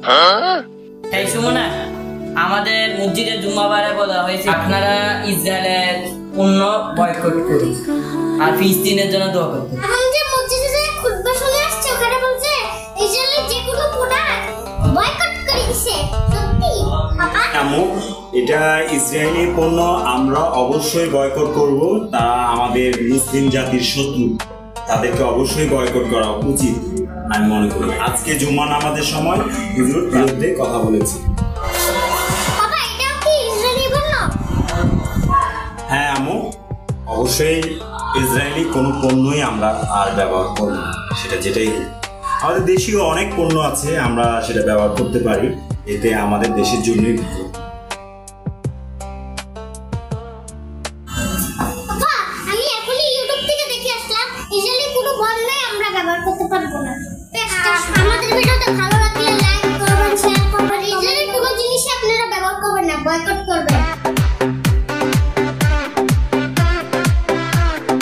এই সুমনা, আমাদের মসজিদের জুম্মাবারে বলা হয়েছে আপনারা ইসরায়েলের পণ্য বয়কট করুন আর ফিলিস্তিনের জন্য দোয়া করুন। এখন যে মসজিদে যে খুতবা চলে আসছে ওখানে বলছে ইসরায়েলের যে কোনো প্রোডাক্ট বয়কট করে দিছে। সত্যি আম্মু, এটা ইসরায়েলি পণ্য আমরা অবশ্যই বয়কট করব। তারা আমাদের মুসলিম জাতির শত্রু, তাদেরকে অবশ্যই বয়কট করা উচিত আমি মনে করি। আজকে জুম্মা নামাজের সময় হুজুর বিরুদ্ধে কথা বলেছি। বাবা, এটাও কি ইসরায়েলি পণ্য? হ্যাঁ আম্মু, অবশ্যই ইসরায়েলি কোনো পণ্যই আমরা আর ব্যবহার করব না, সেটা যেটাই হোক। আমাদের দেশীয় অনেক পণ্য আছে, আমরা সেটা ব্যবহার করতে পারি, এতে আমাদের দেশের জন্যই